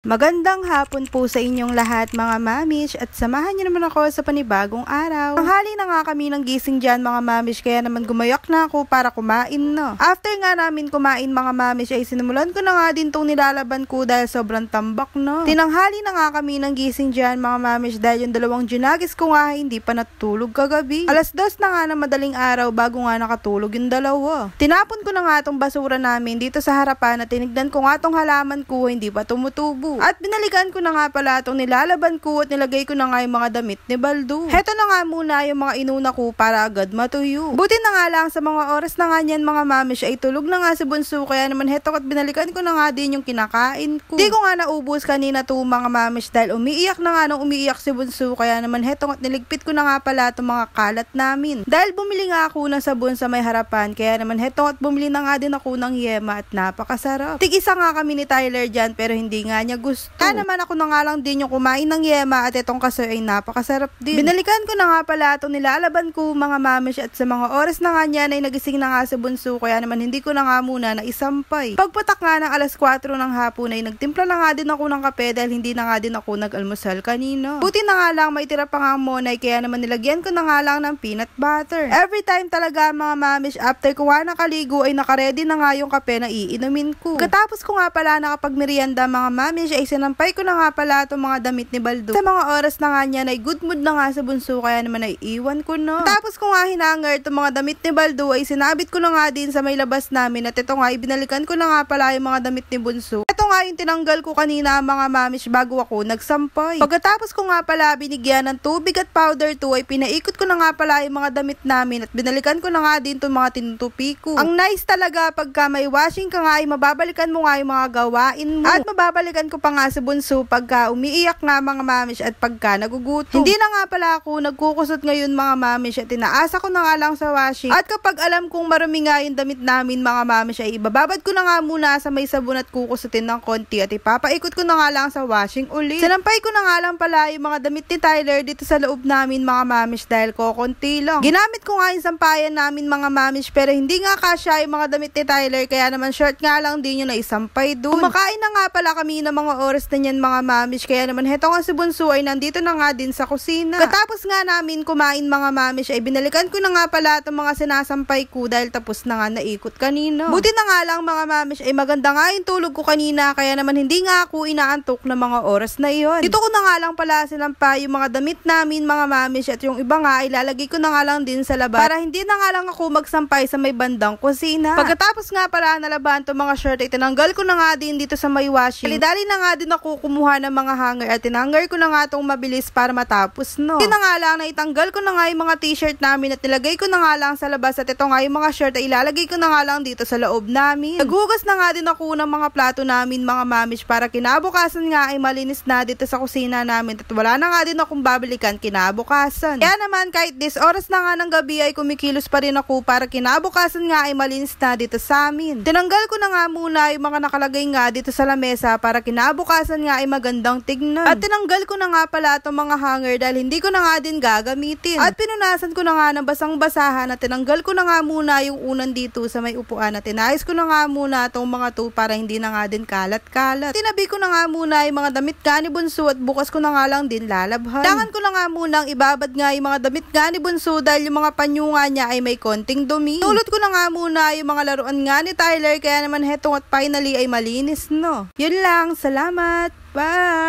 Magandang hapon po sa inyong lahat mga mamish at samahan niyo naman ako sa panibagong araw. Tanghali na nga kami ng gising dyan mga mamish kaya naman gumayak na ako para kumain no. After nga namin kumain mga mamish ay sinimulan ko na nga din tong nilalaban ko dahil sobrang tambak no. Tinanghali na nga kami ng gising dyan mga mamish dahil yung dalawang junagis ko nga hindi pa natulog kagabi. Alas 2 na nga na madaling araw bago nga nakatulog yung dalawa. Tinapon ko na nga tong basura namin dito sa harapan at tinignan ko nga tong halaman ko hindi pa tumutubo. At binalikan ko na nga pala itong nilalaban ko at nilagay ko na nga yung mga damit ni Baldo. Heto na nga muna yung mga inuna ko para agad matuyo. Buti na nga lang sa mga oras na nga niyan mga mamish ay tulog na nga si Bunso kaya naman heto at binalikan ko na nga din yung kinakain ko. Di ko nga naubos kanina to mga mamish dahil umiiyak na nga nung umiiyak si Bunso kaya naman heto at niligpit ko na nga pala itong mga kalat namin. Dahil bumili nga ako ng sabon sa may harapan kaya naman heto at bumili na nga din ako ng yema at napakasarap. Tig-isa nga kami ni Tyler dyan pero hindi nga niya gusto. Kaya naman ako na nga lang din yung kumain ng yema at itong kaso ay napakasarap din. Binalikan ko na nga pala itong nilalaban ko mga mamish at sa mga oras na nga niyan ay nagising na nga sa Bunso kaya naman hindi ko na nga muna naisampay. Pagpatak nga ng alas 4 ng hapon ay nagtimpla na nga din ako ng kape dahil hindi na nga din ako nag-almusal kanina. Buti na nga lang may tira pa nga monay kaya naman nilagyan ko na nga lang ng peanut butter. Every time talaga mga mamish after ko nga nakaligo ay nakaredy na nga yung kape na iinumin ko. Katapos ko nga pala nakapagmerienda mga mamish ay sinampay ko na nga pala itong mga damit ni Baldo. Sa mga oras na nga niyan ay good mood na nga sa Bunso kaya naman ay iwan ko no. Tapos ko nga hinanger itong mga damit ni Baldo ay sinabit ko na nga din sa may labas namin at ito nga ibinalikan ko na nga pala yung mga damit ni Bunso. Ito nga yung tinanggal ko kanina mga mamish bago ako nagsampay. Pagkatapos ko nga pala binigyan ng tubig at powder to ay pinaikot ko na nga pala yung mga damit namin at binalikan ko na nga din itong mga tinutupi ko. Ang nice talaga pagka may washing ka nga ay mababalikan mo nga yung mga gawain mo. At mababalikan ko pa nga sa Bunso pagka umiiyak nga mga mamish at pagka nagugutom. Hindi na nga pala ako nagkukusot ngayon mga mamish at tinaasa ko na nga lang sa washing. At kapag alam kong marumi nga yung damit namin mga mamish ay ibababad ko na nga muna sa may sabon at kukusutin ng konti at ipapaikot ko na nga lang sa washing ulit. Sinampay ko na nga lang pala yung mga damit ni Tyler dito sa loob namin mga mamish dahil kokonti lang. Ginamit ko nga yung sampayan namin mga mamish pero hindi nga kasya yung mga damit ni Tyler kaya naman short nga lang din yung naisampay dun. Kumakain na nga pala kami ng mga oras na yan mga mamish kaya naman heto nga si Bunso ay nandito na nga din sa kusina. Katapos nga namin kumain mga mamish ay binalikan ko na nga pala itong mga sinasampay ko dahil tapos na nga naikot kanina. Buti na nga lang mga mamish ay maganda nga yung tulog ko kanina kaya naman hindi nga ako inaantok na mga oras na iyon. Dito ko na nga lang pala sinampay yung mga damit namin mga mamish at yung iba nga ay lalagay ko na nga lang din sa labas para hindi na nga lang ako magsampay sa may bandang kusina. Pagkatapos nga pala nalaban itong mga shirt ay tinanggal ko na nga din dito sa may washing. Dali na nga din ako kumuha ng mga hanger at tinanggal ko na nga itong mabilis para matapos no. Hindi na nga lang na itanggal ko na nga yung mga t-shirt namin at nilagay ko na nga lang sa labas at ito nga yung mga shirt ay ilalagay ko na nga lang dito sa loob namin. Naghugas na nga din ako ng mga plato namin mga mamish para kinabukasan nga ay malinis na dito sa kusina namin at wala na nga din akong babalikan kinabukasan. Kaya naman kahit this oras na nga ng gabi ay kumikilos pa rin ako para kinabukasan nga ay malinis na dito sa amin. Tinanggal ko na nga muna yung mga nakalagay nga dito sa lamesa para kinabukasan nga ay magandang tignan. At tinanggal ko na nga pala itong mga hanger dahil hindi ko na nga din gagamitin. At pinunasan ko na nga ng basang-basahan at tinanggal ko na nga muna yung unan dito sa may upuan at tinayos ko na nga muna itong mga to para hindi na nga din kalat-kalat. Tinabi ko na nga muna yung mga damit nga ni Bunso at bukas ko na nga lang din lalabhan. Kailangan ko na nga munang ibabad nga yung mga damit nga ni Bunso dahil yung mga panyo nga niya ay may konting dumi. Tulot ko na nga muna yung mga laruan nga ni Tyler kaya naman hetong at finally ay malinis no. Yun lang, salamat! Bye!